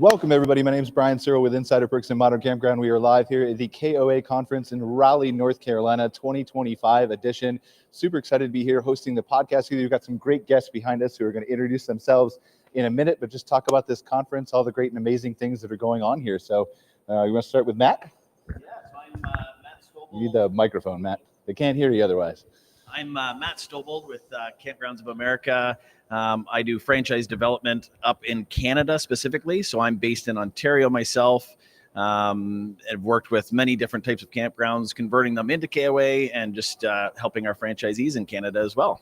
Welcome, everybody. My name is Brian Searl with Insider Perks and Modern Campground. We are live here at the KOA Conference in Raleigh, North Carolina, 2025 edition. Super excited to be here hosting the podcast. We've got some great guests behind us who are going to introduce themselves in a minute, but just talk about this conference, all the great and amazing things that are going on here. So you want to start with Matt? Yeah, so I'm Matt Stobold. You need the microphone, Matt. They can't hear you otherwise. I'm Matt Stobold with Campgrounds of America. I do franchise development up in Canada specifically. So I'm based in Ontario myself. I've worked with many different types of campgrounds, converting them into KOA and just helping our franchisees in Canada as well.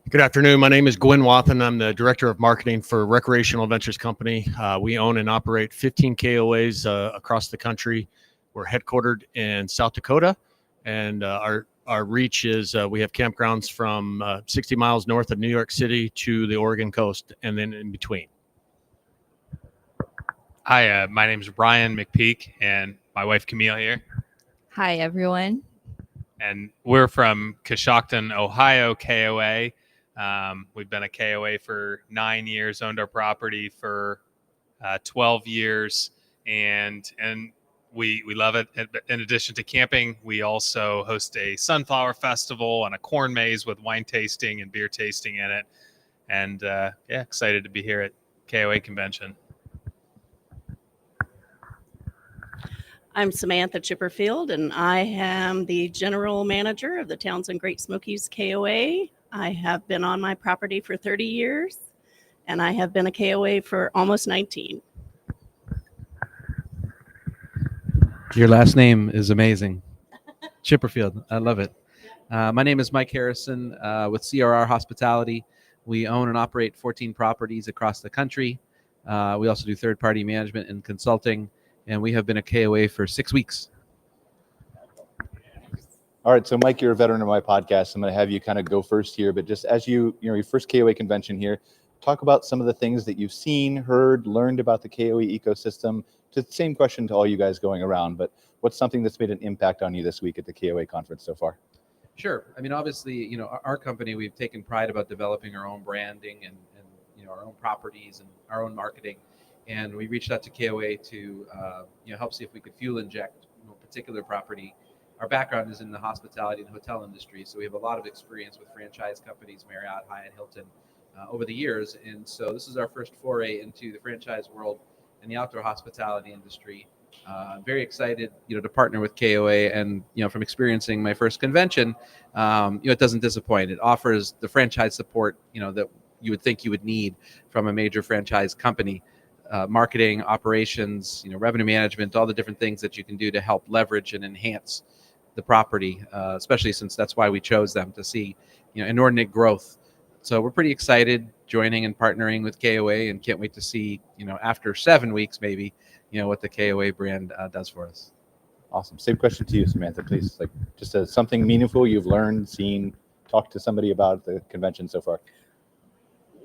Good afternoon. My name is Gwen Wathen. I'm the Director of Marketing for Recreational Ventures Company. We own and operate 15 KOAs across the country. We're headquartered in South Dakota, and our reach is we have campgrounds from 60 miles north of New York City to the Oregon coast and then in between. Hi, my name is Ryan McPeak and my wife Camille here. Hi, everyone. And we're from Coshocton, Ohio, KOA. We've been a KOA for 9 years, owned our property for 12 years, and we love it. In addition to camping, we also host a sunflower festival and a corn maze with wine tasting and beer tasting in it. And excited to be here at KOA Convention. I'm Samantha Chipperfield, and I am the General Manager of the Townsend Great Smokies KOA. I have been on my property for 30 years, and I have been a KOA for almost 19. Your last name is amazing. Chipperfield. I love it. My name is Mike Harrison with CRR Hospitality. We own and operate 14 properties across the country. We also do third-party management and consulting, and we have been a KOA for 6 weeks. All right, so Mike, you're a veteran of my podcast. I'm going to have you kind of go first here, but just as your first KOA convention here, talk about some of the things that you've seen, heard, learned about the KOA ecosystem. It's the same question to all you guys going around, but what's something that's made an impact on you this week at the KOA conference so far? Sure. I mean, obviously, our company, we've taken pride about developing our own branding and our own properties and our own marketing. And we reached out to KOA to help see if we could fuel inject a particular property. Our background is in the hospitality and hotel industry, so we have a lot of experience with franchise companies, Marriott, Hyatt, Hilton, over the years. And so this is our first foray into the franchise world and the outdoor hospitality industry. I'm very excited, to partner with KOA, and from experiencing my first convention, it doesn't disappoint. It offers the franchise support, that you would think you would need from a major franchise company. Marketing, operations, revenue management, all the different things that you can do to help leverage and enhance the property, especially since that's why we chose them, to see, inordinate growth. So we're pretty excited joining and partnering with KOA, and can't wait to see, after 7 weeks, maybe, what the KOA brand does for us. Awesome. Same question to you, Samantha, please. Like just something meaningful you've learned, seen, talked to somebody about the convention so far.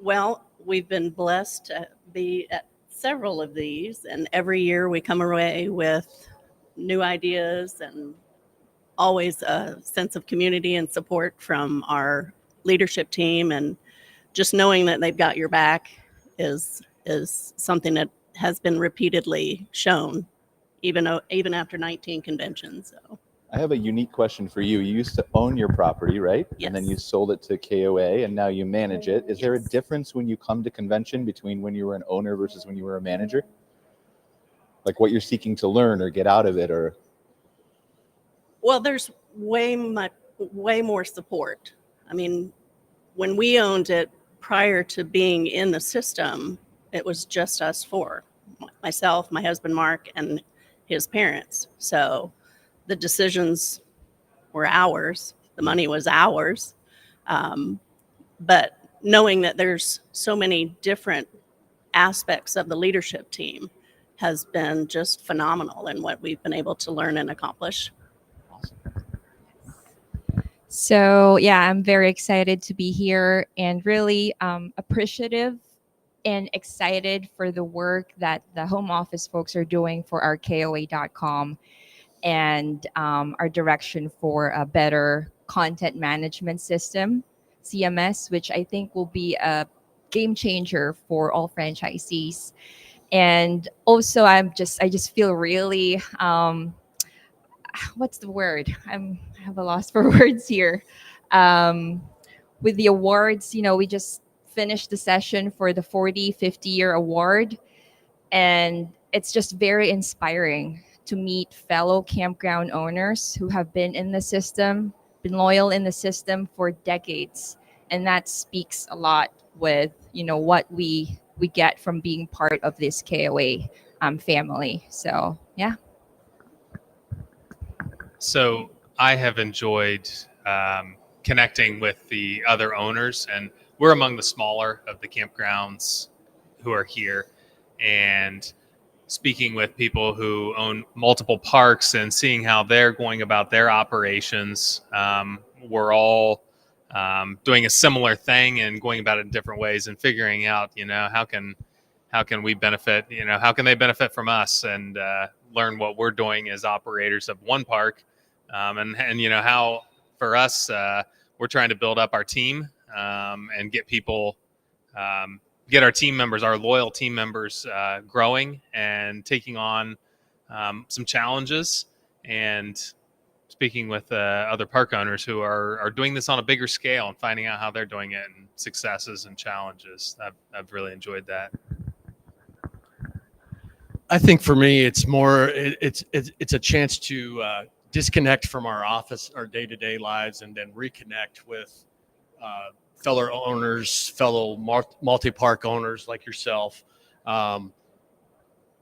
Well, we've been blessed to be at several of these, and every year we come away with new ideas and always a sense of community and support from our leadership team, and just knowing that they've got your back is something that has been repeatedly shown, even after 19 conventions. So I have a unique question for you. You used to own your property, right? Yes. And then you sold it to KOA, and now you manage it. Is there a difference when you come to convention between when you were an owner versus when you were a manager? Like what you're seeking to learn or get out of it, or? Well, there's way more support. I mean, when we owned it prior to being in the system, it was just us four, myself, my husband, Mark, and his parents. So the decisions were ours. The money was ours. But knowing that there's so many different aspects of the leadership team has been just phenomenal in what we've been able to learn and accomplish. So, I'm very excited to be here and really appreciative and excited for the work that the home office folks are doing for our KOA.com and our direction for a better content management system, CMS, which I think will be a game changer for all franchisees. And also, I just feel really, what's the word? I have a loss for words here. With the awards, we just finished the session for the 50 year award. And it's just very inspiring to meet fellow campground owners who have been in the system, been loyal in the system for decades. And that speaks a lot with, what we get from being part of this KOA family. So, yeah. So I have enjoyed connecting with the other owners, and we're among the smaller of the campgrounds who are here. And speaking with people who own multiple parks and seeing how they're going about their operations, we're all doing a similar thing and going about it in different ways and figuring out, how can we benefit, how can they benefit from us, and learn what we're doing as operators of one park, and how for us we're trying to build up our team and get people. Get our team members, our loyal team members, growing and taking on some challenges, and speaking with other park owners who are doing this on a bigger scale and finding out how they're doing it and successes and challenges. I've really enjoyed that. I think for me, it's more, it's a chance to disconnect from our office, our day-to-day lives, and then reconnect with fellow owners, fellow multi-park owners like yourself,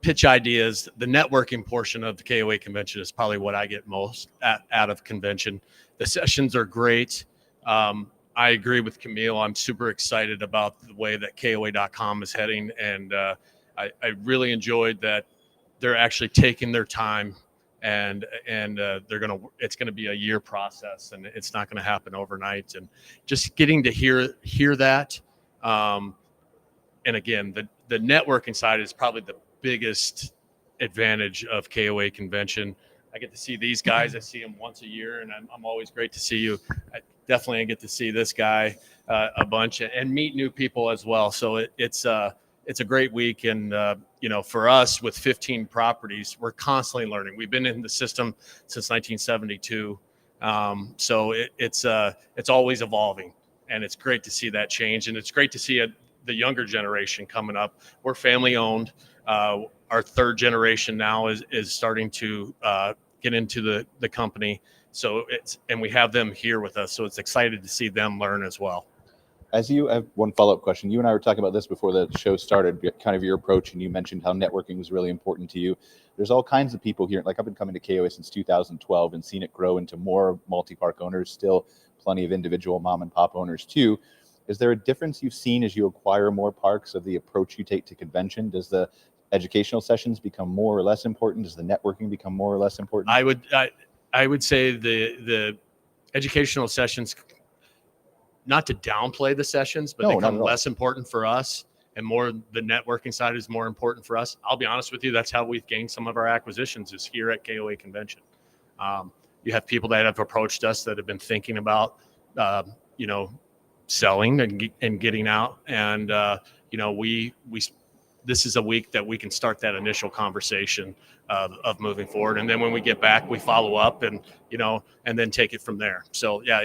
pitch ideas. The networking portion of the KOA convention is probably what I get most out of convention. The sessions are great. I agree with Camille. I'm super excited about the way that KOA.com is heading, and I really enjoyed that they're actually taking their time, and it's gonna be a year process, and it's not gonna happen overnight. And just getting to hear that, and again, the networking side is probably the biggest advantage of KOA convention. I get to see these guys. I see them once a year, and I'm always great to see you. I definitely get to see this guy a bunch and meet new people as well. So it's a great week, and for us with 15 properties, we're constantly learning. We've been in the system since 1972, so it's always evolving, and it's great to see that change, and it's great to see the younger generation coming up. We're family owned. Our third generation now is starting to get into the company, and we have them here with us, so it's excited to see them learn as well. I have one follow-up question. You and I were talking about this before the show started, kind of your approach, and you mentioned how networking was really important to you. There's all kinds of people here. Like, I've been coming to KOA since 2012 and seen it grow into more multi-park owners, still plenty of individual mom and pop owners too. Is there a difference you've seen as you acquire more parks of the approach you take to convention? Does the educational sessions become more or less important? Does the networking become more or less important? I would say the educational sessions, not to downplay the sessions, but they become less important for us, and more the networking side is more important for us. I'll be honest with you, that's how we've gained some of our acquisitions, is here at KOA convention. You have people that have approached us that have been thinking about selling and getting out, and this is a week that we can start that initial conversation of moving forward, and then when we get back, we follow up and then take it from there. So yeah,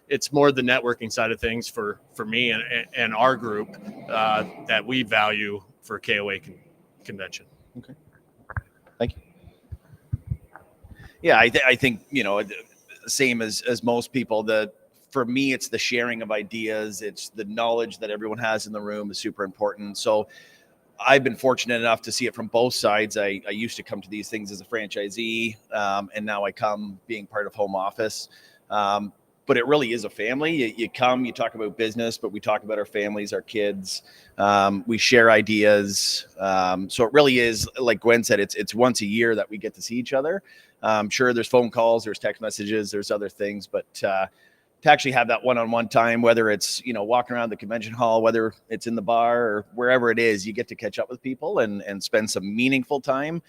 it's more the networking side of things for me and our group that we value for KOA convention. Okay, thank you. Yeah, I think same as most people. For me, it's the sharing of ideas. It's the knowledge that everyone has in the room is super important. So I've been fortunate enough to see it from both sides. I used to come to these things as a franchisee, and now I come being part of home office. But it really is a family. You come, you talk about business, but we talk about our families, our kids. We share ideas. So it really is, like Gwen said, it's once a year that we get to see each other. Sure, there's phone calls, there's text messages, there's other things, but to actually have that one-on-one time, whether it's walking around the convention hall, whether it's in the bar or wherever it is, you get to catch up with people and spend some meaningful time.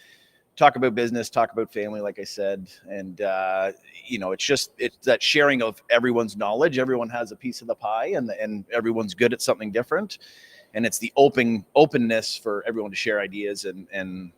talk about business, talk about family, like I said. And, it's that sharing of everyone's knowledge. Everyone has a piece of the pie, and everyone's good at something different. And it's the openness for everyone to share ideas and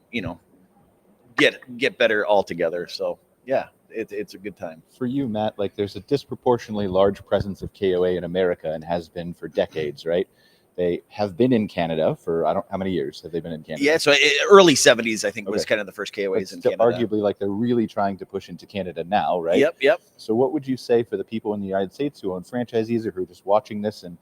get better all together. So yeah, it's a good time. For you, Matt, like there's a disproportionately large presence of KOA in America and has been for decades, right? They have been in Canada for, how many years have they been in Canada? Yeah, so early 70s, I think, was Okay. kind of the first KOAs in So Canada. arguably, like they're really trying to push into Canada now, right? Yep. So what would you say for the people in the United States who own franchisees or who are just watching this and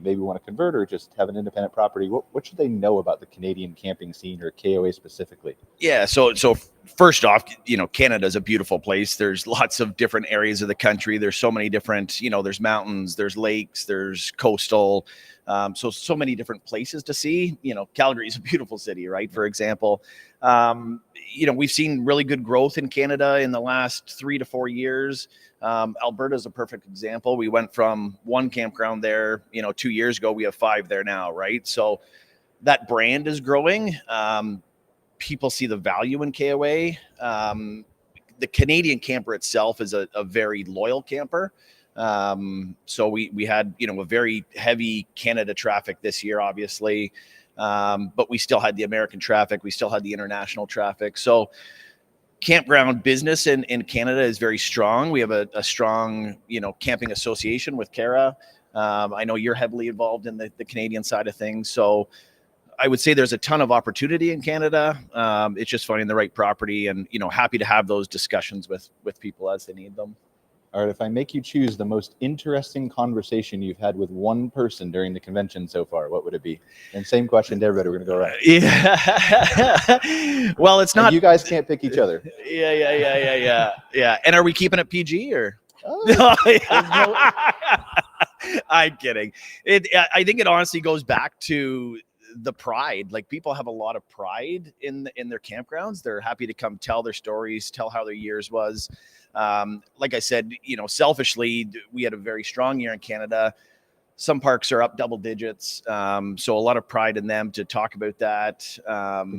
maybe want to convert or just have an independent property? What should they know about the Canadian camping scene or KOA specifically? Yeah, so first off, Canada's a beautiful place. There's lots of different areas of the country. There's so many different, there's mountains, there's lakes, there's coastal. So many different places to see. Calgary is a beautiful city, right? For example, we've seen really good growth in Canada in the last 3 to 4 years. Alberta is a perfect example. We went from 1 campground there, 2 years ago. We have 5 there now, right? So that brand is growing. People see the value in KOA. The Canadian camper itself is a very loyal camper. So we had, a very heavy Canada traffic this year, obviously. But we still had the American traffic. We still had the international traffic. So campground business in Canada is very strong. We have a strong, camping association with KOA. I know you're heavily involved in the Canadian side of things. So I would say there's a ton of opportunity in Canada. It's just finding the right property and, happy to have those discussions with people as they need them. All right, if I make you choose the most interesting conversation you've had with one person during the convention so far, what would it be? And same question to everybody. We're going to go around. Yeah. Well, it's not. And you guys can't pick each other. Yeah. And are we keeping it PG or? Oh, I'm kidding. I think it honestly goes back to the pride. Like people have a lot of pride in their campgrounds. They're happy to come tell their stories, tell how their years was. Like I said, selfishly, we had a very strong year in Canada. Some parks are up double digits. So a lot of pride in them to talk about that.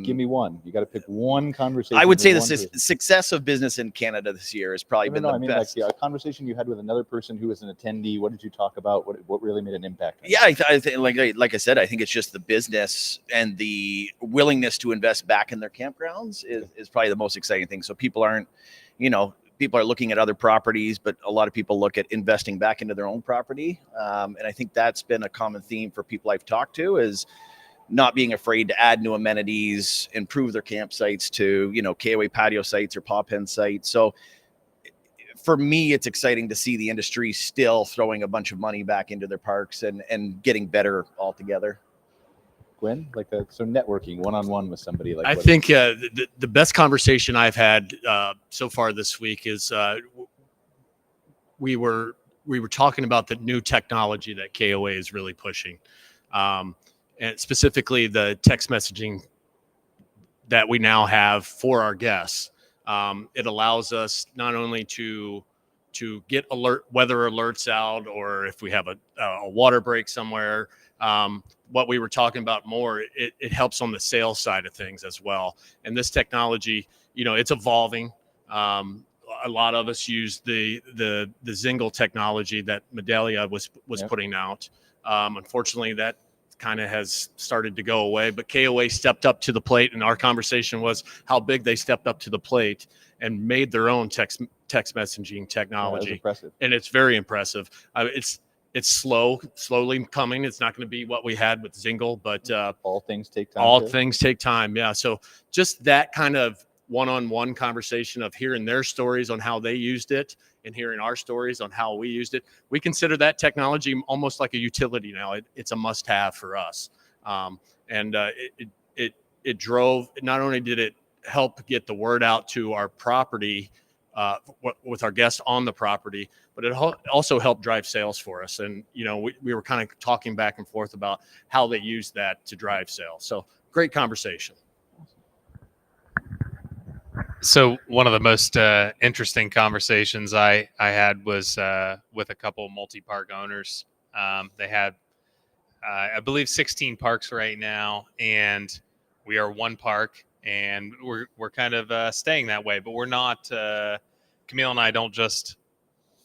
give me one. You got to pick one conversation. I would say with the one person. success of business in Canada this year has probably been the best. Like a conversation you had with another person who was an attendee. What did you talk about? What really made an impact? Yeah, I think like I said, I think it's just the business and the willingness to invest back in their campgrounds is probably the most exciting thing. So people aren't, people are looking at other properties, but a lot of people look at investing back into their own property. And I think that's been a common theme for people I've talked to is not being afraid to add new amenities, improve their campsites to, KOA patio sites or paw pen sites. So for me, it's exciting to see the industry still throwing a bunch of money back into their parks and getting better altogether. Gwen, so networking one-on-one with somebody. I think the best conversation I've had so far this week is we were talking about the new technology that KOA is really pushing, and specifically the text messaging that we now have for our guests. It allows us not only to get weather alerts out, or if we have a water break somewhere. What we were talking about more, it helps on the sales side of things as well. And this technology, it's evolving. A lot of us use the Zingle technology that Medallia was putting out. Unfortunately, that kind of has started to go away, but KOA stepped up to the plate, and our conversation was how big they stepped up to the plate and made their own text messaging technology. Impressive. And it's very impressive. It's slowly coming. It's not going to be what we had with Zingle, but all things take time. Things take time. Yeah. So just that kind of one-on-one conversation of hearing their stories on how they used it and hearing our stories on how we used it. We consider that technology almost like a utility now. It's a must-have for us. It drove. Not only did it help get the word out to our property. With our guests on the property, but it also helped drive sales for us. And, we were kind of talking back and forth about how they use that to drive sales. So great conversation. So one of the most interesting conversations I had was with a couple of multi-park owners. They had, I believe, 16 parks right now, and we are one park and we're kind of staying that way. But we're not. Camille and I don't just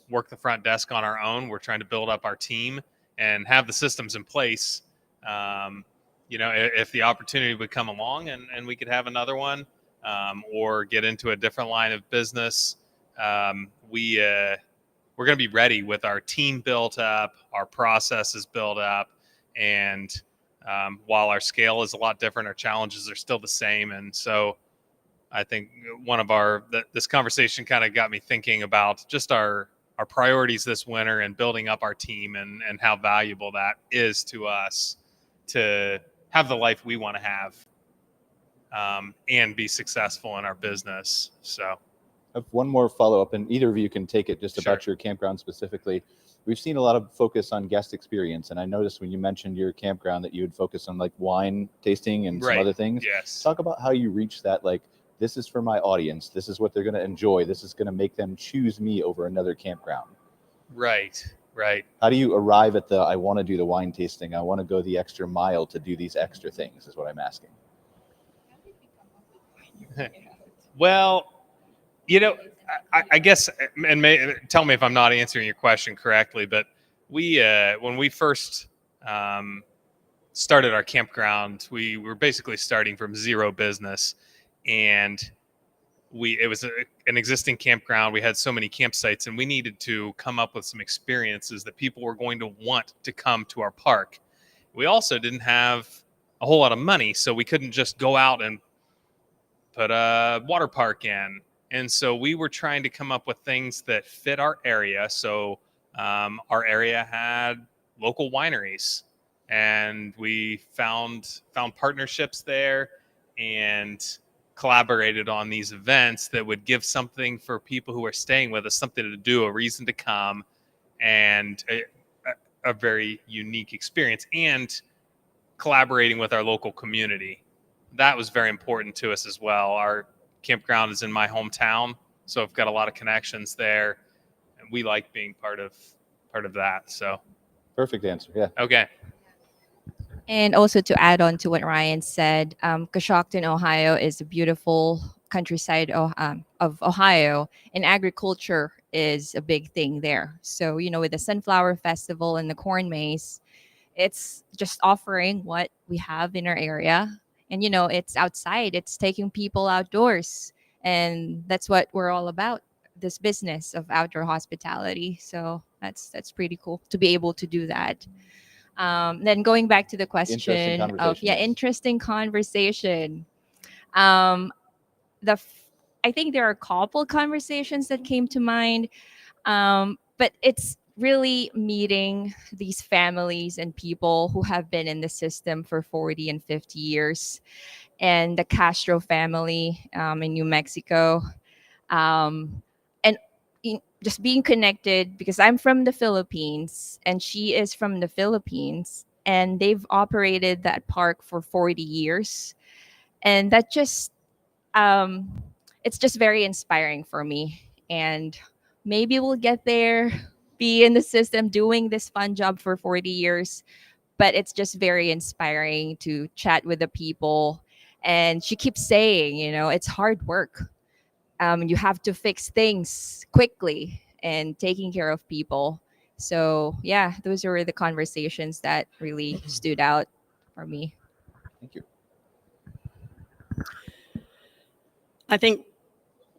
work the front desk on our own. We're trying to build up our team and have the systems in place. If the opportunity would come along and we could have another one, or get into a different line of business, we're going to be ready with our team built up, our processes built up, and while our scale is a lot different, our challenges are still the same. And so I think this conversation kind of got me thinking about just our priorities this winter and building up our team and how valuable that is to us to have the life we want to have, and be successful in our business. So I have one more follow-up, and either of you can take it just about Sure. your campground specifically. We've seen a lot of focus on guest experience, and I noticed when you mentioned your campground that you would focus on like wine tasting and some Right. other things. Yes. Talk about how you reach that, like, this is for my audience, this is what they're going to enjoy, this is going to make them choose me over another campground. Right. How do you arrive at I want to do the wine tasting, I want to go the extra mile to do these extra things, is what I'm asking. Well, I guess, and tell me if I'm not answering your question correctly, but we, when we first started our campground, we were basically starting from zero business, and it was an existing campground. We had so many campsites, and we needed to come up with some experiences that people were going to want to come to our park. We also didn't have a whole lot of money, so we couldn't just go out and put a water park in. And so we were trying to come up with things that fit our area. So our area had local wineries, and we found partnerships there and collaborated on these events that would give something for people who are staying with us, something to do, a reason to come, and a very unique experience, and collaborating with our local community. That was very important to us as well. Our campground is in my hometown, so I've got a lot of connections there, and we like being part of that. So Perfect answer. Yeah. okay. And also to add on to what Ryan said, Coshocton, Ohio is a beautiful countryside of Ohio, and agriculture is a big thing there. So, with the Sunflower Festival and the Corn Maze, it's just offering what we have in our area. And, it's outside, it's taking people outdoors. And that's what we're all about, this business of outdoor hospitality. So that's pretty cool to be able to do that. Then going back to the question of interesting conversation. I think there are a couple conversations that came to mind, but it's really meeting these families and people who have been in the system for 40 and 50 years, and the Castro family in New Mexico, and just being connected because I'm from the Philippines and she is from the Philippines, and they've operated that park for 40 years. And that just, it's just very inspiring for me. And maybe we'll get there, be in the system doing this fun job for 40 years. But it's just very inspiring to chat with the people. And she keeps saying, it's hard work. You have to fix things quickly and taking care of people. So yeah, those are the conversations that really stood out for me. Thank you. I think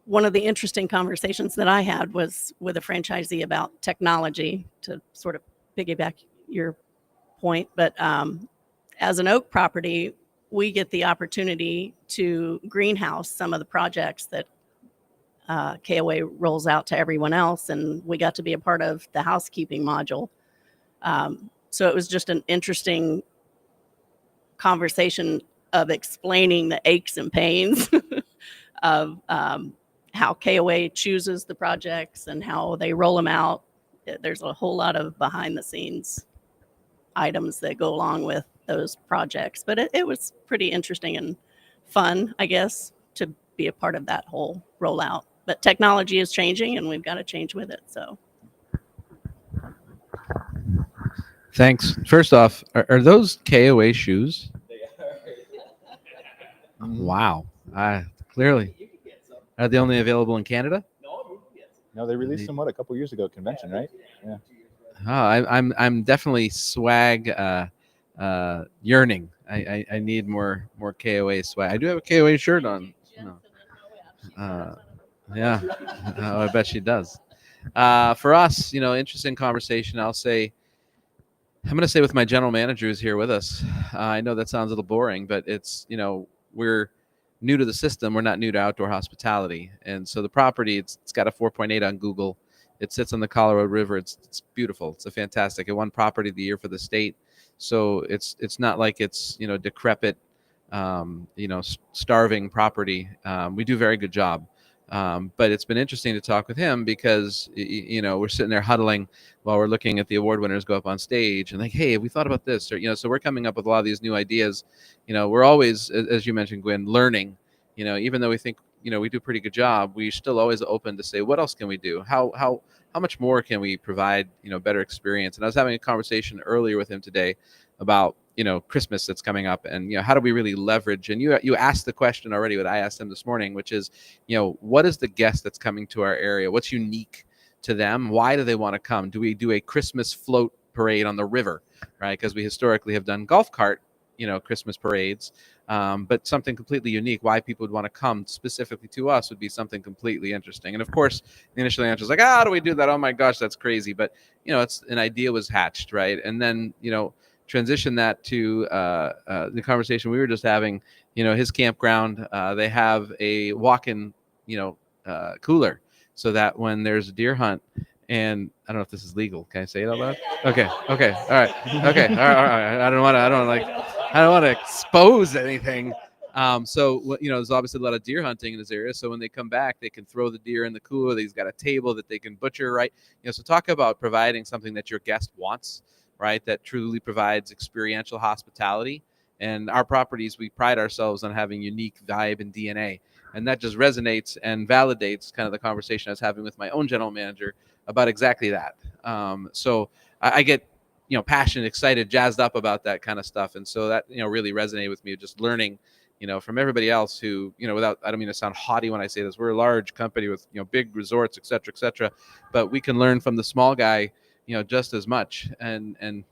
one of the interesting conversations that I had was with a franchisee about technology, to sort of piggyback your point. But as an Oak property, we get the opportunity to greenhouse some of the projects that KOA rolls out to everyone else, and we got to be a part of the housekeeping module. So it was just an interesting conversation of explaining the aches and pains of how KOA chooses the projects and how they roll them out. There's a whole lot of behind the scenes items that go along with those projects, but it was pretty interesting and fun, I guess, to be a part of that whole rollout. But technology is changing, and we've got to change with it. So, Thanks. First off, are those KOA shoes? Mhm. Wow. Clearly. Are they only available in Canada? No, they released them a couple years ago at convention, right? Yeah. I'm definitely swag yearning. I need more KOA swag. I do have a KOA shirt on. Yeah, I bet she does. For us, interesting conversation. I'm going to say with my general manager who's here with us. I know that sounds a little boring, but it's, we're new to the system. We're not new to outdoor hospitality. And so the property, it's got a 4.8 on Google. It sits on the Colorado River. It's beautiful. It's a fantastic. It won property of the year for the state. So it's not like it's, decrepit, starving property. We do a very good job. But it's been interesting to talk with him because, we're sitting there huddling while we're looking at the award winners go up on stage and like, hey, have we thought about this? Or, so we're coming up with a lot of these new ideas. We're always, as you mentioned, Gwen, learning, even though we think, we do a pretty good job, we still always open to say, what else can we do? How much more can we provide, better experience? And I was having a conversation earlier with him today about, Christmas that's coming up and, how do we really leverage? And you asked the question already, what I asked him this morning, which is, what is the guest that's coming to our area? What's unique to them? Why do they want to come? Do we do a Christmas float parade on the river, right? Because we historically have done golf cart, Christmas parades, but something completely unique. Why people would want to come specifically to us would be something completely interesting. And of course, the initial answer is like, how do we do that? Oh my gosh, that's crazy. But, it's an idea was hatched, right? And then, transition that to the conversation we were just having. His campground, they have a walk-in cooler so that when there's a deer hunt, and I don't know if this is legal, can I say it out loud? Okay, all right, I don't want to expose anything. So there's obviously a lot of deer hunting in this area, so when they come back they can throw the deer in the cooler. He's got a table that they can butcher, right? So talk about providing something that your guest wants, right? That truly provides experiential hospitality. And our properties, we pride ourselves on having unique vibe and DNA. And that just resonates and validates kind of the conversation I was having with my own general manager about exactly that. So I get, passionate, excited, jazzed up about that kind of stuff. And so that, really resonated with me, just learning, from everybody else who, I don't mean to sound haughty when I say this, we're a large company with, big resorts, et cetera, but we can learn from the small guy, just as much and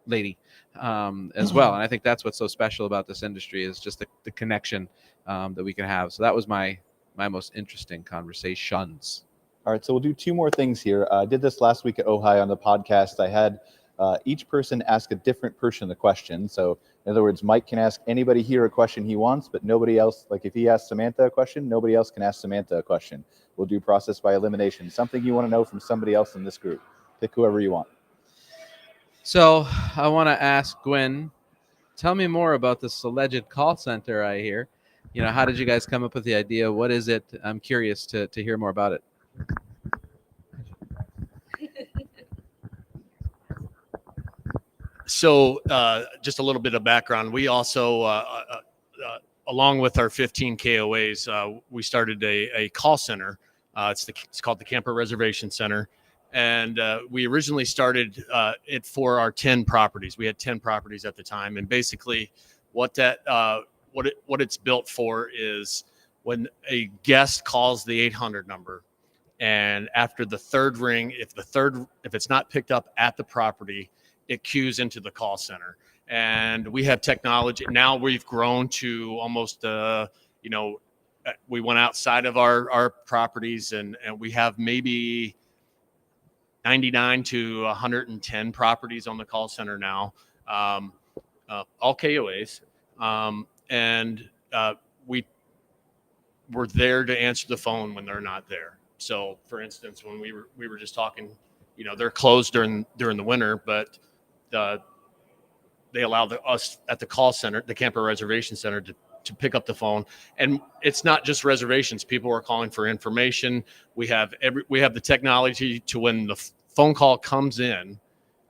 lady as well. And I think that's what's so special about this industry is just the connection that we can have. So that was my most interesting conversations. All right, so we'll do two more things here. I did this last week at Ojai on the podcast. I had each person ask a different person the question. So in other words, Mike can ask anybody here a question he wants, but nobody else, like if he asks Samantha a question, nobody else can ask Samantha a question. We'll do process by elimination. Something you want to know from somebody else in this group. Pick whoever you want. So I want to ask Gwen, tell me more about this alleged call center I hear. How did you guys come up with the idea? What is it? I'm curious to hear more about it. So just a little bit of background. We also, along with our 15 KOAs, we started a call center. It's called the Camper Reservation Center. And we originally started it for our 10 properties. We had 10 properties at the time. And basically what it's built for is when a guest calls the 800 number, and after the third ring, if it's not picked up at the property, it queues into the call center. And we have technology. Now we've grown to almost, we went outside of our properties and we have maybe 99 to 110 properties on the call center now, all KOAs. We're there to answer the phone when they're not there. So for instance, when we were just talking, they're closed during the winter, but they allow us at the call center, the Camper Reservation Center, to pick up the phone. And it's not just reservations. People are calling for information. We have the technology to when the phone call comes in,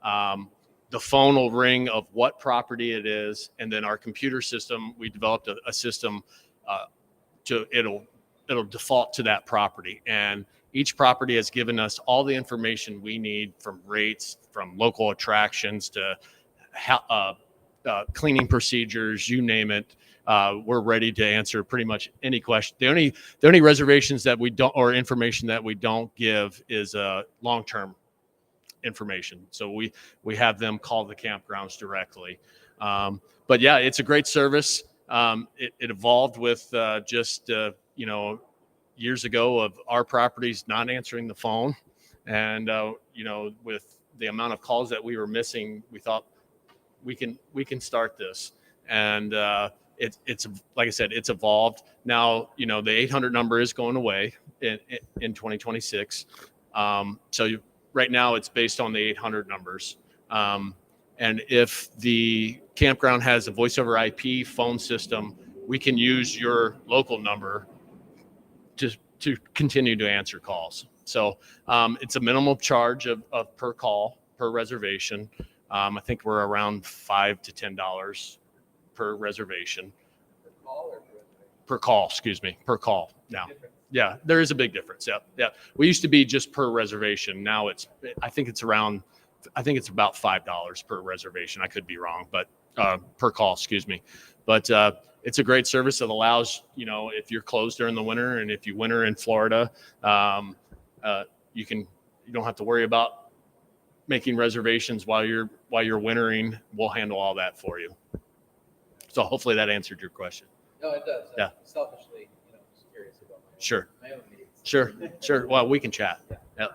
the phone will ring of what property it is. And then our computer system, we developed a system it'll default to that property. And each property has given us all the information we need, from rates, from local attractions to cleaning procedures, you name it. We're ready to answer pretty much any question. The only reservations that we don't, or information that we don't give, is long-term information. So we have them call the campgrounds directly. But yeah, it's a great service. It evolved with just years ago of our properties not answering the phone, and with the amount of calls that we were missing, we thought we can start this. And it's like I said, it's evolved. Now the 800 number is going away in 2026. Right now it's based on the 800 numbers. And if the campground has a voice over IP phone system, we can use your local number to continue to answer calls. So it's a minimal charge of per call, per reservation. I think we're around $5 to $10 per reservation. Per call, excuse me, per call now. Yeah, there is a big difference. Yeah. We used to be just per reservation. Now I think it's about $5 per reservation. I could be wrong, but per call, excuse me. But it's a great service that allows, if you're closed during the winter, and if you winter in Florida, you don't have to worry about making reservations while you're wintering. We'll handle all that for you. So hopefully that answered your question. No, it does. Yeah. Selfishly, just curious about my own needs. Sure. Well, we can chat. Yeah.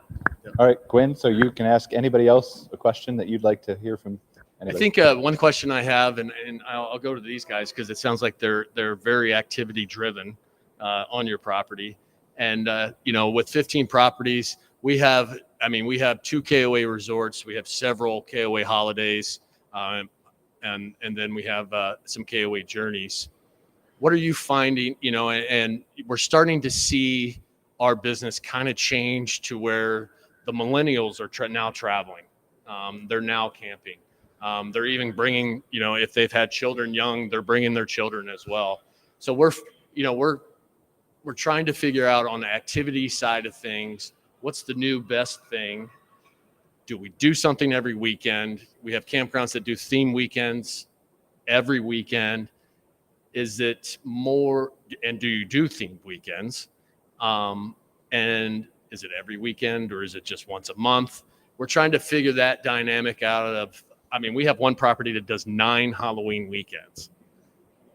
All right, Gwen, so you can ask anybody else a question that you'd like to hear from anybody. I think one question I have, and I'll go to these guys because it sounds like they're very activity driven on your property. And, with 15 properties, we have 2 KOA resorts. We have several KOA holidays, and then we have some KOA journeys. What are you finding, and we're starting to see our business kind of change to where the millennials are now traveling. They're now camping. They're even bringing, if they've had children young, they're bringing their children as well. So we're trying to figure out on the activity side of things, what's the new best thing? Do we do something every weekend? We have campgrounds that do theme weekends every weekend. Is it more, and do you do themed weekends? And is it every weekend, or is it just once a month? We're trying to figure that dynamic out we have one property that does 9 Halloween weekends,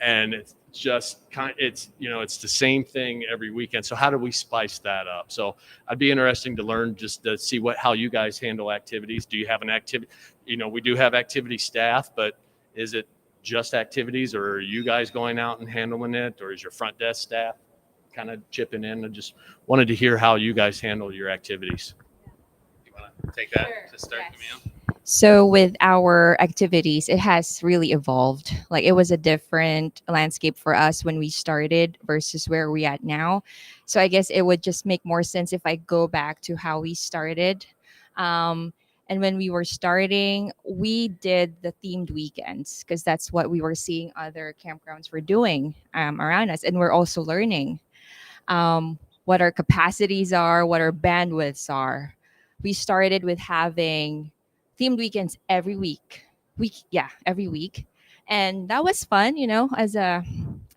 and it's just it's the same thing every weekend. So how do we spice that up? So I'd be interesting to learn, just to see how you guys handle activities. Do you have an activity? We do have activity staff, but is it just activities, or are you guys going out and handling it, or is your front desk staff kind of chipping in? I just wanted to hear how you guys handle your activities. You want to take that Sure, to start, yes. Camille? So with our activities, it has really evolved. Like, it was a different landscape for us when we started versus where we at now. So I guess it would just make more sense if I go back to how we started. And when we were starting, we did the themed weekends because that's what we were seeing other campgrounds were doing around us. And we're also learning what our capacities are, what our bandwidths are. We started with having themed weekends every week. Every week. And that was fun, as a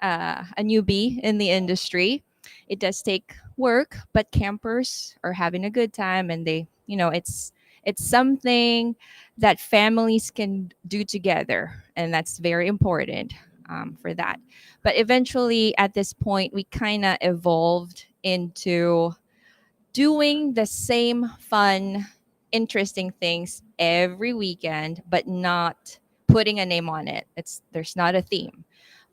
newbie in the industry. It does take work, but campers are having a good time, and they, it's something that families can do together, and that's very important for that. But eventually, at this point, we kind of evolved into doing the same fun, interesting things every weekend, but not putting a name on it. There's not a theme,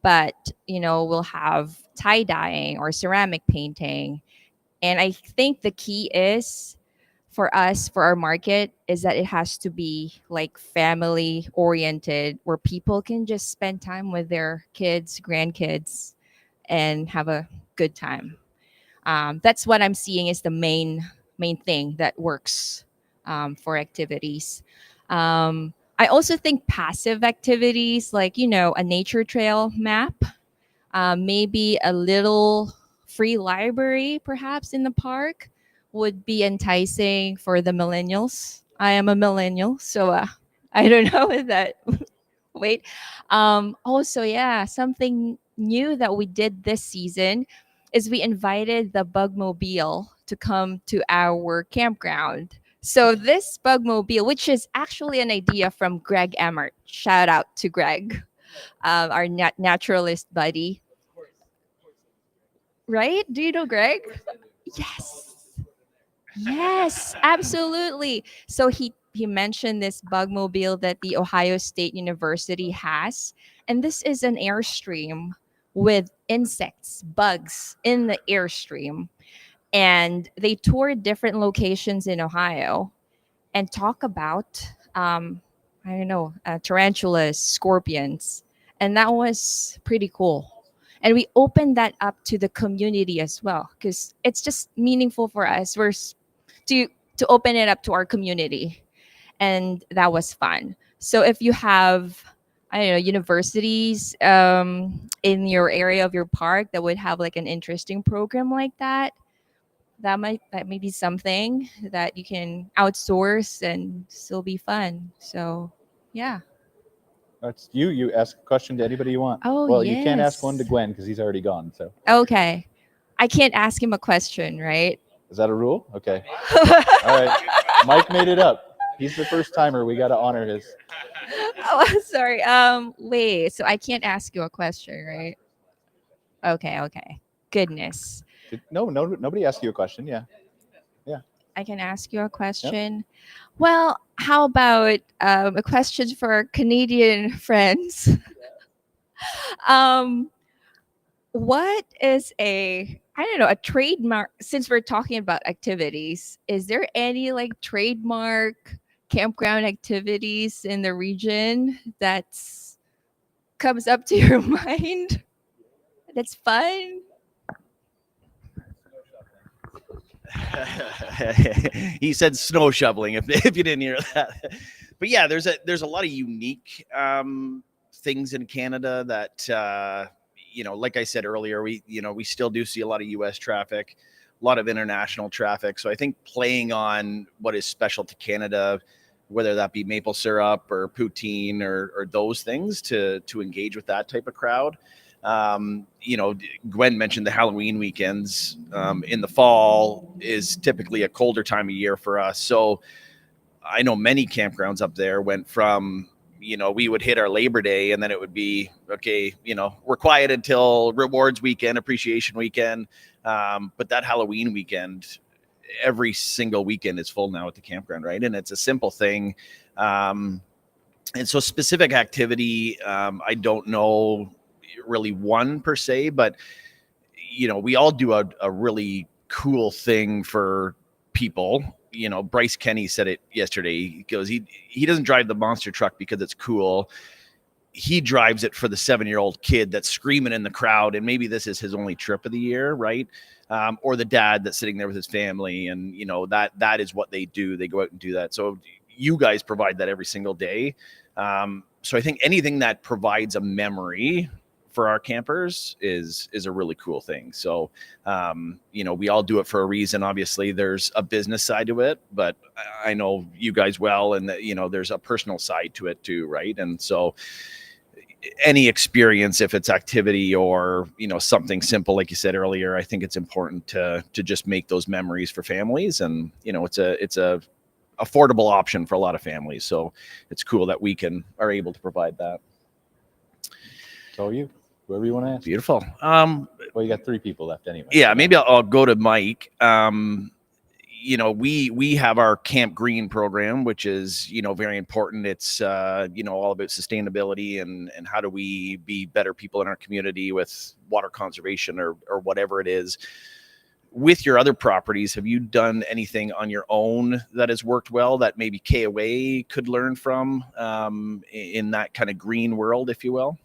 but we'll have tie dyeing or ceramic painting, and I think the key is for us, for our market, is that it has to be like family oriented, where people can just spend time with their kids, grandkids, and have a good time. That's what I'm seeing is the main thing that works for activities. I also think passive activities, like a nature trail map, maybe a little free library perhaps in the park, would be enticing for the millennials. I am a millennial, so I don't know if that Wait. Also, yeah, something new that we did this season is we invited the Bugmobile to come to our campground. So this Bugmobile, which is actually an idea from Greg Emmert, shout out to Greg, our naturalist buddy. Right? Do you know Greg? Yes. Yes, absolutely. So he mentioned this Bugmobile that the Ohio State University has, and this is an airstream with insects, bugs in the airstream, and they tour different locations in Ohio and talk about I don't know, tarantulas, scorpions, and that was pretty cool. And we opened that up to the community as well because it's just meaningful for us. To to open it up to our community, and that was fun. So if you have, I don't know, universities in your area of your park that would have like an interesting program like that, that may be something that you can outsource and still be fun. So yeah. That's you. You ask a question to anybody you want. Oh, well, you can't ask one to yes. Gwen because he's already gone. So Okay. I can't ask him a question, right? is that a rule? Okay. All right. Mike made it up. He's the first timer. We got to honor his. Oh, sorry. Wait. So I can't ask you a question, right? Okay. Goodness. No, nobody asked you a question. Yeah. I can ask you a question. Well, how about a question for our Canadian friends? What is I don't know, a trademark, since we're talking about activities, is there any like trademark campground activities in the region that's comes up to your mind that's fun? He said snow shoveling. If you didn't hear that, but yeah, there's a lot of unique things in Canada that like I said earlier, we still do see a lot of U.S. traffic, a lot of international traffic. So I think playing on what is special to Canada, whether that be maple syrup or poutine or those things, to engage with that type of crowd. Gwen mentioned the Halloween weekends in the fall is typically a colder time of year for us. So I know many campgrounds up there went from, we would hit our Labor Day and then it would be, okay, we're quiet until rewards weekend, appreciation weekend. But that Halloween weekend, every single weekend is full now at the campground, right? And it's a simple thing. And so specific activity, I don't know really one per se, but we all do a really cool thing for people. Bryce Kenny said it yesterday. He goes, he doesn't drive the monster truck because it's cool. He drives it for the 7-year-old kid that's screaming in the crowd, and maybe this is his only trip of the year, right? Or the dad that's sitting there with his family, and that is what they do. They go out and do that. So you guys provide that every single day. So I think anything that provides a memory for our campers is a really cool thing. So, we all do it for a reason. Obviously there's a business side to it, but I know you guys well, and there's a personal side to it too. Right. And so any experience, if it's activity or, something simple, like you said earlier, I think it's important to just make those memories for families. And, it's a affordable option for a lot of families. So it's cool that we are able to provide that. So whoever you want to ask. Beautiful. Well, you got 3 people left anyway. Yeah, maybe I'll go to Mike. We have our Camp Green program, which is, very important. It's, all about sustainability and how do we be better people in our community with water conservation or whatever it is. With your other properties, have you done anything on your own that has worked well that maybe KOA could learn from in that kind of green world, if you will?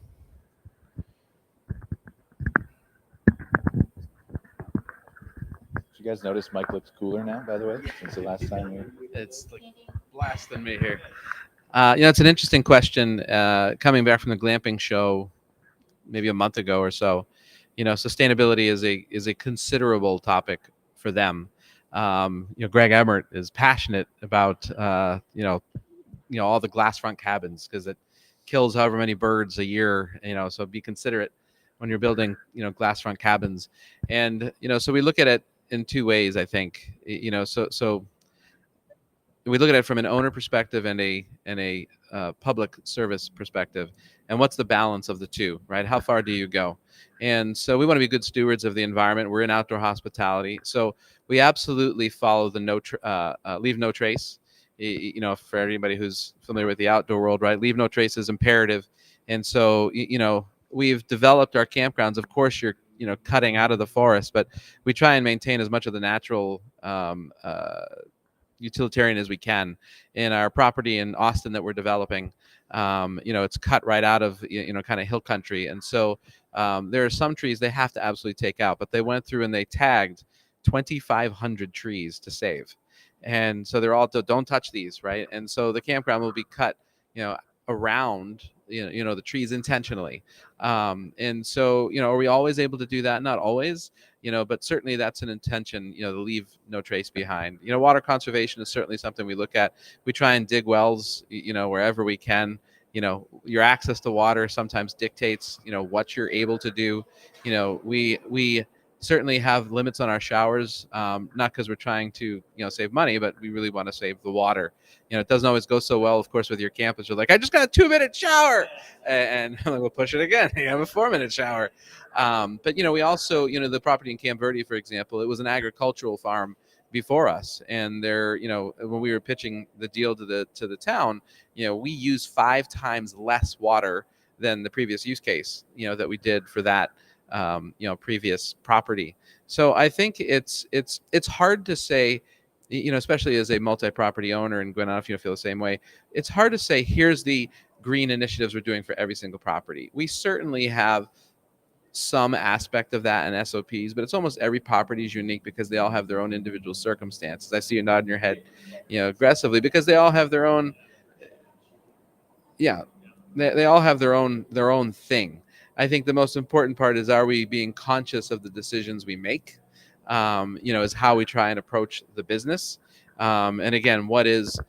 You guys notice Mike looks cooler now, by the way, since the last time It's like blasting me here. It's an interesting question. Coming back from the glamping show, maybe a month ago or so, sustainability is a considerable topic for them. Greg Emmert is passionate about all the glass front cabins because kills however many birds a year. So be considerate when you're building, glass front cabins. And so we look at it in two ways, I think. So we look at it from an owner perspective and a public service perspective, and what's the balance of the two, right? How far do you go? And so we want to be good stewards of the environment. We're in outdoor hospitality, so we absolutely follow the leave no trace. For everybody who's familiar with the outdoor world, right? Leave no trace is imperative. And so we've developed our campgrounds. Of course, you're cutting out of the forest, but we try and maintain as much of the natural utilitarian as we can. In our property in Austin that we're developing, it's cut right out of kind of hill country, and so there are some trees they have to absolutely take out, but they went through and they tagged 2,500 trees to save, and so they're all don't touch these, right? And so the campground will be cut around the trees intentionally, and so are we always able to do that? Not always, but certainly that's an intention, to leave no trace behind. Water conservation is certainly something we look at. We try and dig wells, wherever we can. Your access to water sometimes dictates, what you're able to do. We certainly have limits on our showers, not because we're trying to, save money, but we really want to save the water. It doesn't always go so well, of course, with your campus. You're like, I just got a 2-minute shower, and we'll push it again. You have a 4-minute shower. But we also, the property in Camp Verde, for example, it was an agricultural farm before us, and there, when we were pitching the deal to the town, we use 5 times less water than the previous use case, that we did for that previous property. So I think it's hard to say, especially as a multi-property owner, and Gwen, I don't know if you feel the same way. It's hard to say, here's the green initiatives we're doing for every single property. We certainly have some aspect of that in SOPs, but it's almost every property is unique because they all have their own individual circumstances. I see you nodding your head, aggressively, because they all have their own, they all have their own thing. I think the most important part is, are we being conscious of the decisions we make? Is how we try and approach the business. And again, what is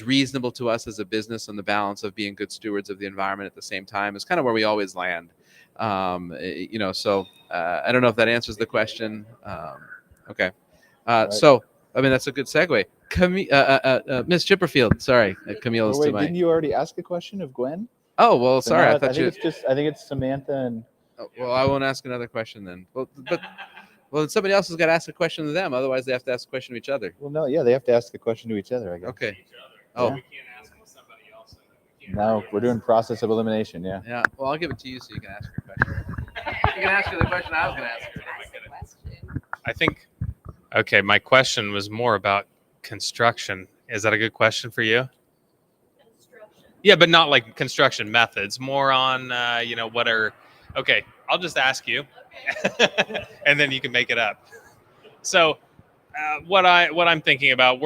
reasonable to us as a business, and the balance of being good stewards of the environment at the same time is kind of where we always land. So I don't know if that answers the question. Okay. Right. So, that's a good segue. Miss Chipperfield, sorry, Camille is Wait, to my. didn't you already ask a question of Gwen? Oh, well, So sorry. now I thought you. I think it's Samantha and. Oh, well, I won't ask another question then. Well, somebody else has got to ask a question to them. Otherwise, they have to ask a question to each other. Well, no, yeah, they have to ask a question to each other, I guess. Okay. Oh. Oh. We can't ask somebody else. No, we're doing process of elimination. Yeah. Yeah. Well, I'll give it to you so you can ask your question. You can ask her the question I was going to ask her. I think, okay, my question was more about construction. Is that a good question for you? Yeah, but not like construction methods, more on, what are, okay, I'll just ask you and then you can make it up. So what I'm thinking about,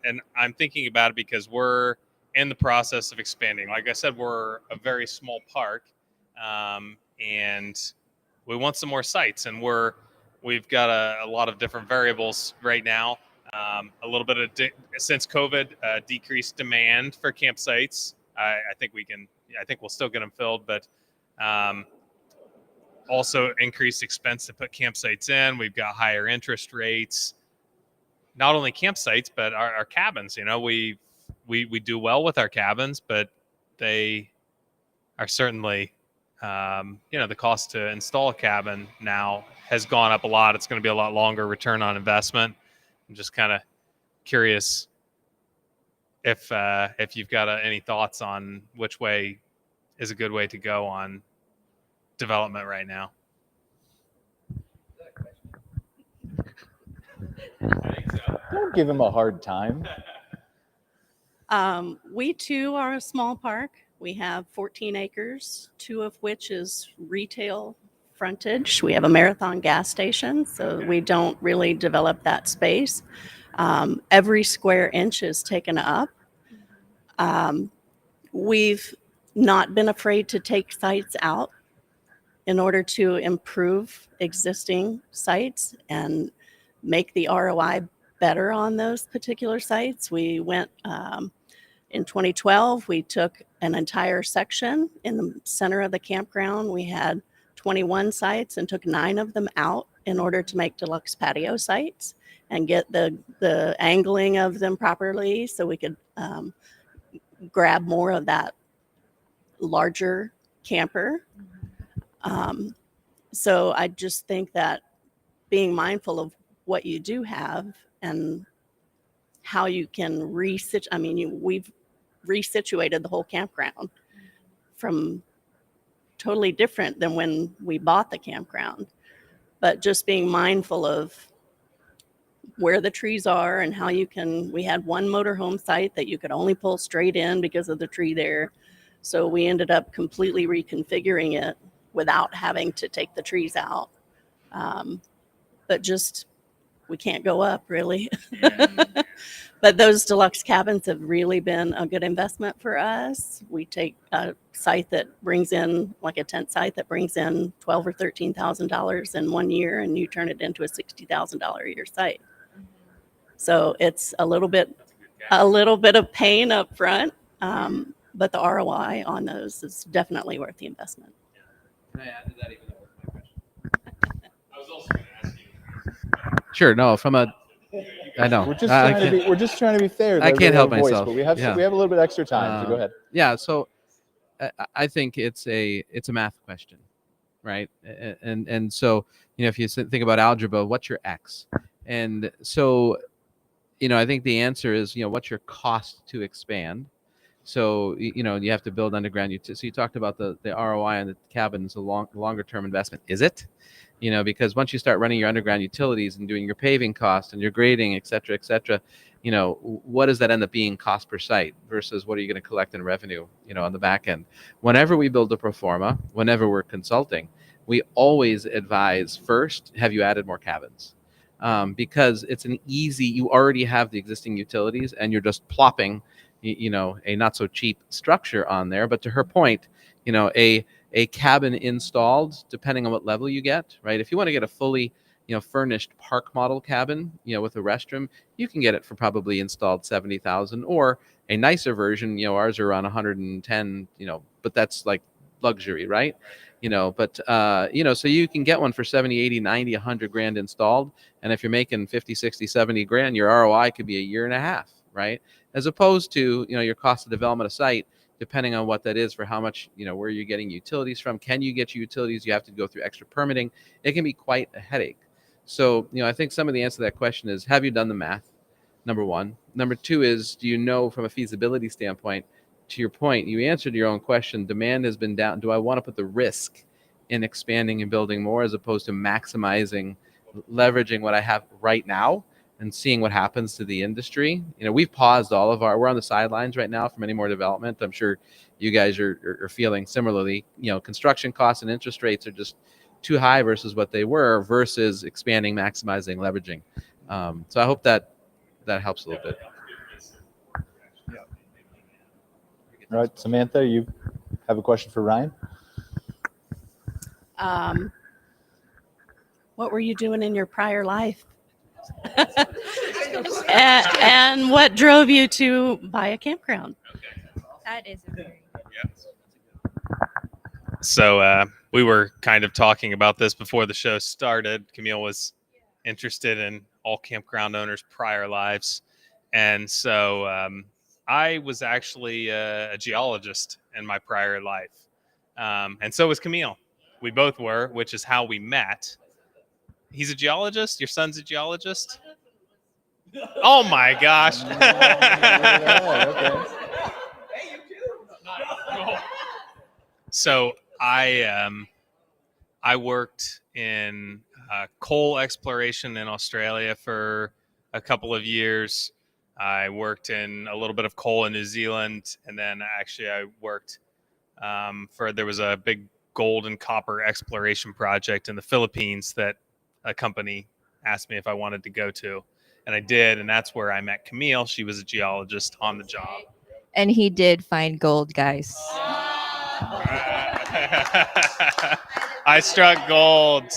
and I'm thinking about it because we're in the process of expanding. Like I said, we're a very small park, and we want some more sites, and we've got a lot of different variables right now. A little bit of since COVID, decreased demand for campsites. I think we'll still get them filled, but also increased expense to put campsites in. We've got higher interest rates. Not only campsites, but our cabins. We do well with our cabins, but they are certainly, the cost to install a cabin now has gone up a lot. It's going to be a lot longer return on investment. I'm just kind of curious if you've got any thoughts on which way is a good way to go on development right now. Don't give him a hard time. We too are a small park. We have 14 acres, 2 of which is retail frontage. We have a Marathon gas station, so we don't really develop that space. Every square inch is taken up. We've not been afraid to take sites out in order to improve existing sites and make the ROI better on those particular sites. We went In 2012, we took an entire section in the center of the campground. We had 21 sites and took 9 of them out in order to make deluxe patio sites and get the angling of them properly so we could grab more of that larger camper. So I just think that being mindful of what you do have and how you can we've resituated the whole campground from totally different than when we bought the campground. But just being mindful of where the trees are and how we had one motorhome site that you could only pull straight in because of the tree there. So we ended up completely reconfiguring it without having to take the trees out. But just, we can't go up really. But those deluxe cabins have really been a good investment for us. We take a site that brings in, like a tent site that brings in $12,000 or $13,000 in 1 year, and you turn it into a $60,000 a year site. So it's a little bit of pain up front, but the ROI on those is definitely worth the investment. Can I add to that even though it was my question? I was also going to ask you. Sure. No, I know. We're just trying to be fair. I can't help voice, myself. But we have a little bit extra time, so go ahead. Yeah. So I think it's a math question, right? And so, if you think about algebra, what's your X? And so, I think the answer is, what's your cost to expand? So, you have to build underground. So you talked about the ROI on the cabins, a longer term investment. Is it? Because once you start running your underground utilities and doing your paving cost and your grading, et cetera, what does that end up being cost per site versus what are you going to collect in revenue, on the back end? Whenever we build a pro forma, whenever we're consulting, we always advise first, have you added more cabins? Because it's you already have the existing utilities and you're just plopping, a not so cheap structure on there. But to her point, a cabin installed, depending on what level you get, right? If you want to get a fully, furnished park model cabin, with a restroom, you can get it for probably installed $70,000, or a nicer version, ours are around 110, but that's like luxury, right? So you can get one for 70, 80, 90, 100 grand installed. And if you're making 50, 60, 70 grand, your ROI could be a year and a half, right? As opposed to, your cost of development of site, depending on what that is for how much, where you're getting utilities from. Can you get your utilities? You have to go through extra permitting. It can be quite a headache. So, I think some of the answer to that question is, have you done the math? Number one. Number two is, do you know from a feasibility standpoint, to your point, you answered your own question, demand has been down. Do I want to put the risk in expanding and building more as opposed to maximizing, leveraging what I have right now and seeing what happens to the industry? We've paused we're on the sidelines right now from any more development. I'm sure you guys are feeling similarly. Construction costs and interest rates are just too high versus what they were versus expanding, maximizing, leveraging. So I hope that helps a little bit. All right, Samantha, you have a question for Ryan? What were you doing in your prior life? and what drove you to buy a campground? That is a very So we were kind of talking about this before the show started. Camille was interested in all campground owners' prior lives. And so I was actually a geologist in my prior life. And so was Camille. We both were, which is how we met. He's a geologist? Your son's a geologist? Oh my gosh. Okay. So I worked in coal exploration in Australia for a couple of years. I worked in a little bit of coal in New Zealand, and then actually I worked there was a big gold and copper exploration project in the Philippines that a company asked me if I wanted to go to, and I did, and that's where I met Camille. She was a geologist on the job. And he did find gold, guys. I struck gold.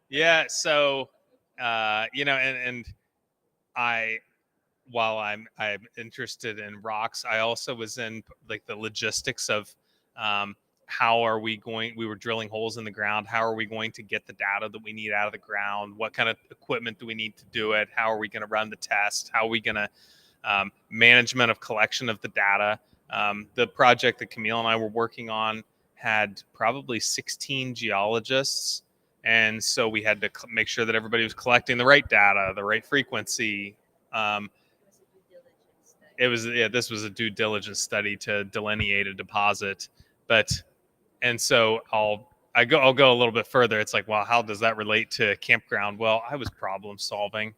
Yeah, so and while I'm interested in rocks, I also was in like the logistics of we were drilling holes in the ground. How are we going to get the data that we need out of the ground? What kind of equipment do we need to do it? How are we going to run the test? How are we going to management of collection of the data? The project that Camille and I were working on had probably 16 geologists. And so we had to make sure that everybody was collecting the right data, the right frequency. This was a due diligence study to delineate a deposit. And so I'll go a little bit further. It's like, well, how does that relate to campground? Well, I was problem solving,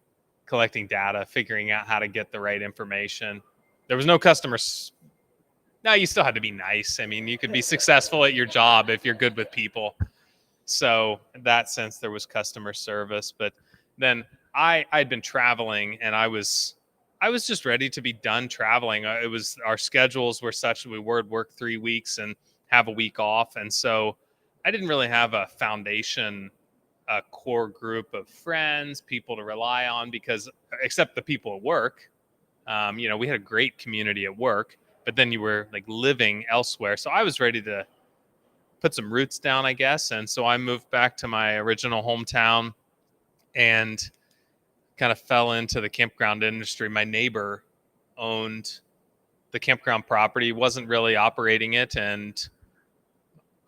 collecting data, figuring out how to get the right information. There was no customers. No, you still had to be nice. I mean, you could be successful at your job if you're good with people. So in that sense, there was customer service. But then I'd been traveling, and I was just ready to be done traveling. Our schedules were such that we would work 3 weeks and have a week off. And so I didn't really have a foundation, a core group of friends, people to rely on, because except the people at work, we had a great community at work, but then you were like living elsewhere. So I was ready to put some roots down, I guess. And so I moved back to my original hometown and kind of fell into the campground industry. My neighbor owned the campground property, wasn't really operating it, and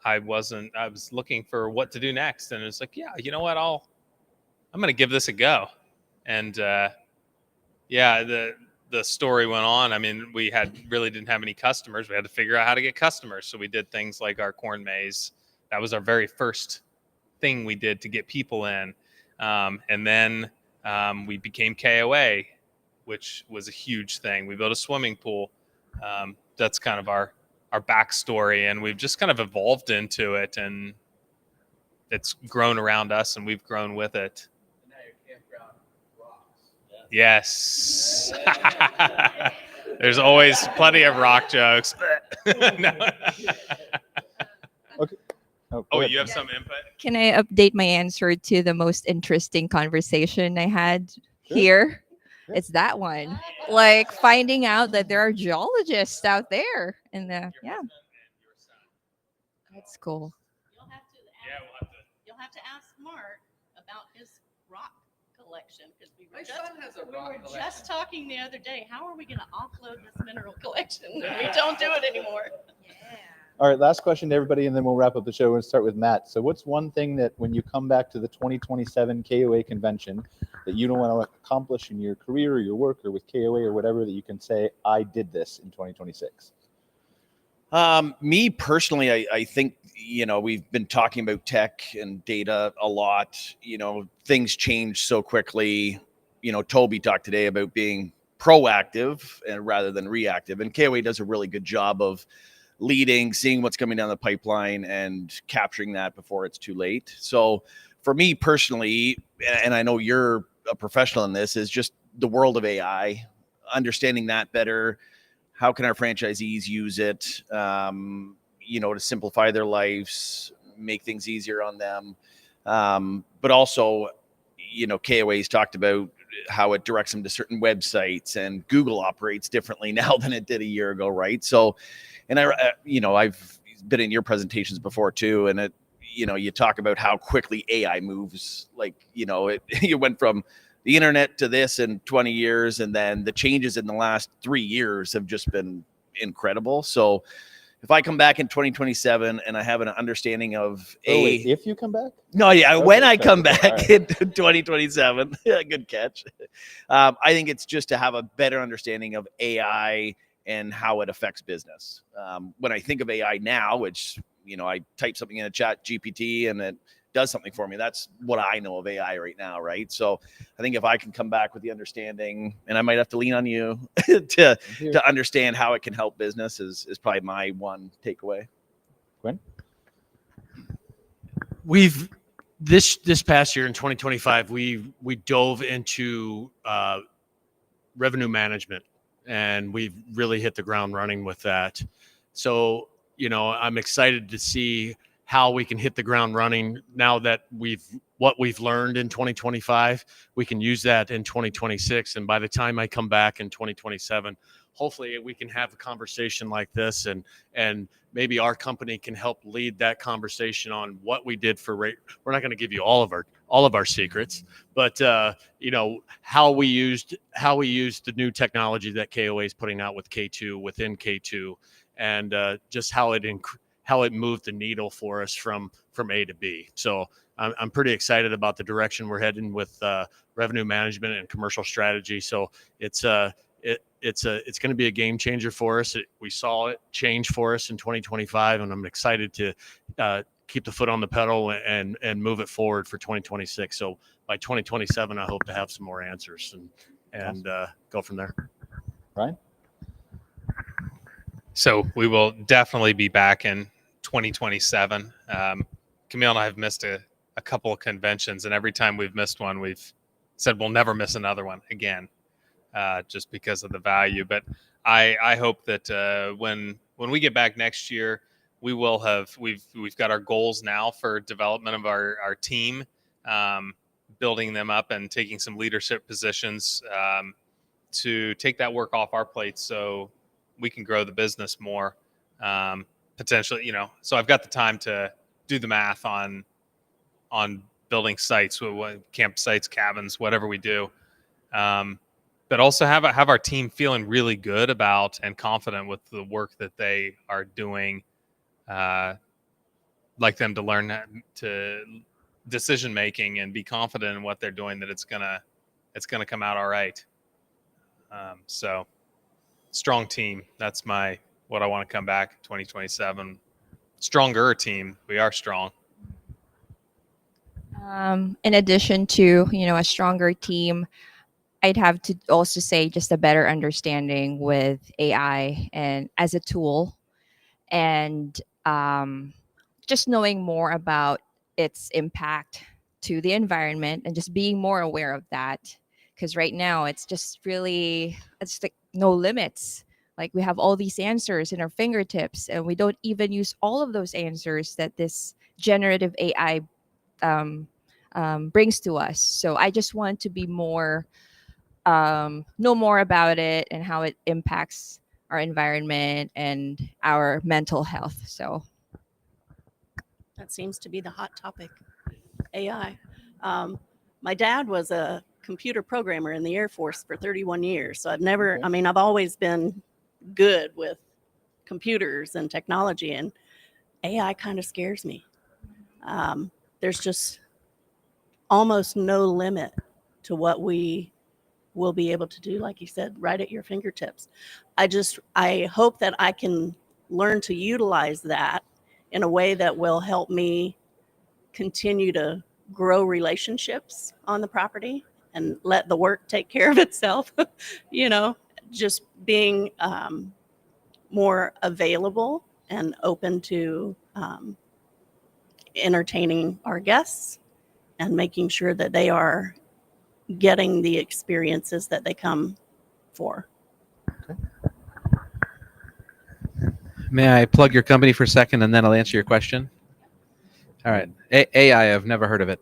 I was looking for what to do next. And it's like, yeah, you know what? I'm going to give this a go. And the story went on. I mean, we really didn't have any customers. We had to figure out how to get customers. So we did things like our corn maze. That was our very first thing we did to get people in. And then we became KOA, which was a huge thing. We built a swimming pool. That's kind of our backstory, and we've just kind of evolved into it, and it's grown around us, and we've grown with it. And now your campground rocks. Yes. There's always plenty of rock jokes. No. Okay. Oh, Oh, ahead. you have some input? Can I update my answer to the most interesting conversation I had Sure. here? Yeah. It's that one. Like finding out that there are geologists out there. And Your yeah, husband and your son. that's cool. You'll have to Yeah, you'll have to ask Mark about his rock collection, because we My were son has a we rock were collection. just talking the other day. How are we going to offload this mineral collection? We don't do it anymore. All right, last question to everybody, and then we'll wrap up the show. We'll start with Matt. So what's one thing that when you come back to the 2027 KOA convention that you don't want to accomplish in your career or your work or with KOA or whatever, that you can say, I did this in 2026? Me personally, I think, we've been talking about tech and data a lot. Things change so quickly. Toby talked today about being proactive and rather than reactive, and KOA does a really good job of leading, seeing what's coming down the pipeline and capturing that before it's too late. So for me personally, and I know you're a professional in this, is just the world of AI, understanding that better. How can our franchisees use it, to simplify their lives, make things easier on them? But also, KOA's talked about how it directs them to certain websites, and Google operates differently now than it did a year ago, right? So, and I've been in your presentations before too, and you talk about how quickly AI moves. Like, you went from the internet to this in 20 years, and then the changes in the last 3 years have just been incredible. So if I come back in 2027 and I have an understanding of if you come back? No, yeah, Okay, when I come okay, back all right. in 2027, good catch. I think it's just to have a better understanding of AI and how it affects business. When I think of AI now, which, I type something in a chat GPT and it does something for me. That's what I know of AI right now, right? So I think if I can come back with the understanding, and I might have to lean on you to understand how it can help business is probably my one takeaway. Gwen? We've this past year in 2025, we dove into revenue management, and we've really hit the ground running with that. So, I'm excited to see how we can hit the ground running now that we've what we've learned in 2025, we can use that in 2026. And by the time I come back in 2027, hopefully we can have a conversation like this, and maybe our company can help lead that conversation on what we did for rate. We're not going to give you all of our secrets, but how we used the new technology that KOA is putting out with K2 within K2, and just how it moved the needle for us from A to B. So I'm pretty excited about the direction we're heading with revenue management and commercial strategy. So it's going to be a game changer for us. We saw it change for us in 2025, and I'm excited to keep the foot on the pedal and move it forward for 2026. So by 2027, I hope to have some more answers and go from there. Brian? So we will definitely be back in 2027. Camille and I have missed a couple of conventions, and every time we've missed one, we've said we'll never miss another one again, just because of the value. But I hope that when we get back next year, we will have we've got our goals now for development of our team, building them up and taking some leadership positions to take that work off our plates so we can grow the business more, potentially. So I've got the time to do the math on building sites, campsites, cabins, whatever we do, but also have our team feeling really good about and confident with the work that they are doing. Like them to learn to decision making and be confident in what they're doing, that it's gonna come out all right. So strong team. That's what I want to come back 2027. Stronger team. We are strong. In addition to, a stronger team, I'd have to also say just a better understanding with AI and as a tool, and just knowing more about its impact to the environment and just being more aware of that. Because right now it's like no limits. Like we have all these answers in our fingertips, and we don't even use all of those answers that this generative AI brings to us. So I just want to be know more about it and how it impacts our environment and our mental health. So That seems to be the hot topic, AI. My dad was a computer programmer in the Air Force for 31 years. So I've always been good with computers and technology, and AI kind of scares me. There's just almost no limit to what we will be able to do, like you said, right at your fingertips. I hope that I can learn to utilize that in a way that will help me continue to grow relationships on the property and let the work take care of itself. Just being more available and open to entertaining our guests and making sure that they are getting the experiences that they come for. May I plug your company for a second, and then I'll answer your question? All right. AI, I've never heard of it.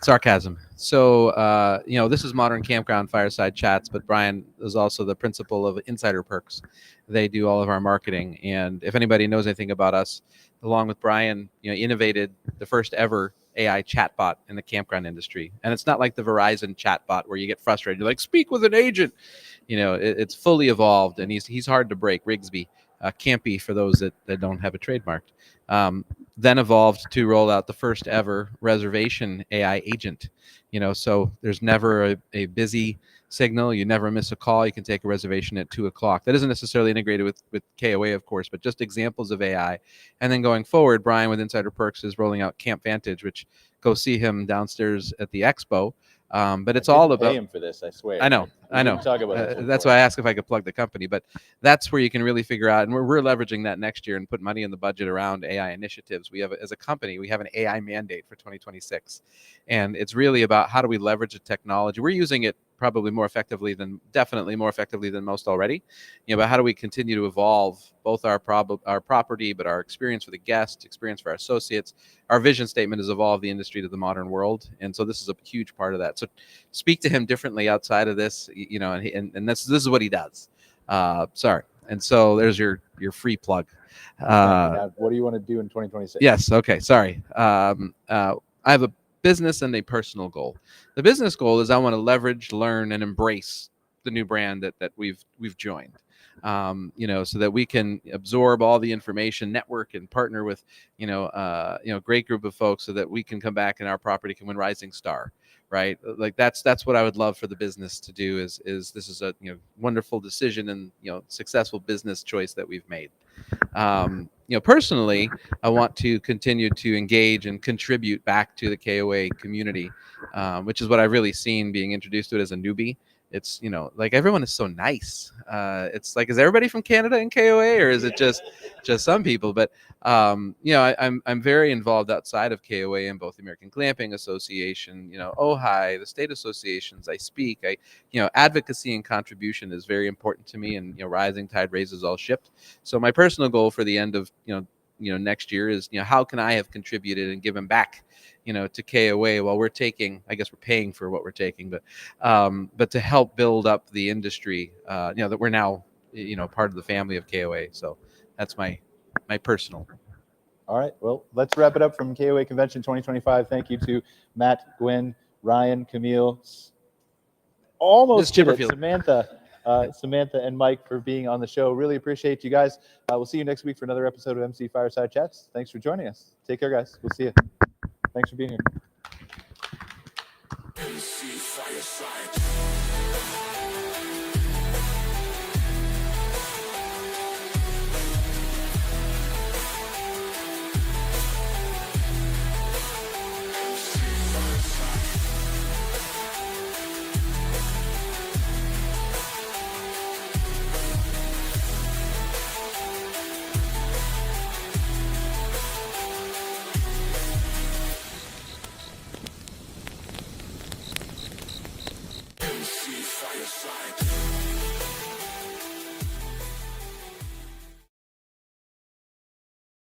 Sarcasm. So, this is Modern Campground Fireside Chats, but Brian is also the principal of Insider Perks. They do all of our marketing. And if anybody knows anything about us, along with Brian, innovated the first ever AI chatbot in the campground industry. And it's not like the Verizon chatbot where you get frustrated. You're like, speak with an agent. It's fully evolved, and he's hard to break. Rigsby. Campy for those that don't have it trademarked. Then evolved to roll out the first ever reservation AI agent. So there's never a busy signal. You never miss a call. You can take a reservation at 2:00. That isn't necessarily integrated with KOA, of course, but just examples of AI. And then going forward, Brian with Insider Perks is rolling out Camp Vantage, which go see him downstairs at the expo. But it's all about. Pay him for this, I swear. I know. Talk about that's why I asked if I could plug the company, but that's where you can really figure out, and we're leveraging that next year and put money in the budget around AI initiatives. We have, as a company, we have an AI mandate for 2026, and it's really about how do we leverage the technology. We're using it probably definitely more effectively than most already. But how do we continue to evolve both our property, but our experience for the guest, experience for our associates? Our vision statement is evolve the industry to the modern world, and so this is a huge part of that. So speak to him differently outside of this, and this is what he does. Sorry. And so there's your free plug. Now, what do you want to do in 2026? Yes. Okay. Sorry. I have a business and a personal goal. The business goal is I want to leverage, learn, and embrace the new brand that we've joined. So that we can absorb all the information, network, and partner with, great group of folks, so that we can come back and our property can win Rising Star. Right, like that's what I would love for the business to do. Is this is a wonderful decision and successful business choice that we've made. Personally, I want to continue to engage and contribute back to the KOA community, which is what I've really seen being introduced to it as a newbie. It's like everyone is so nice. It's like, is everybody from Canada in KOA, or is it just some people? But I'm very involved outside of KOA in both the American Glamping Association, OHI, the state associations. I speak. Advocacy and contribution is very important to me, and rising tide raises all ships. So my personal goal for the end of next year is how can I have contributed and given back to KOA while we're taking, I guess we're paying for what we're taking, but to help build up the industry, that we're now part of the family of KOA. So that's my personal. All right, well, let's wrap it up from KOA Convention 2025. Thank you to Matt, Gwen, Ryan, Camille, almost did it, Samantha and Mike for being on the show. Really appreciate you guys. We'll see you next week for another episode of MC Fireside Chats. Thanks for joining us. Take care, guys. We'll see you. Thanks for being here. MC Fireside.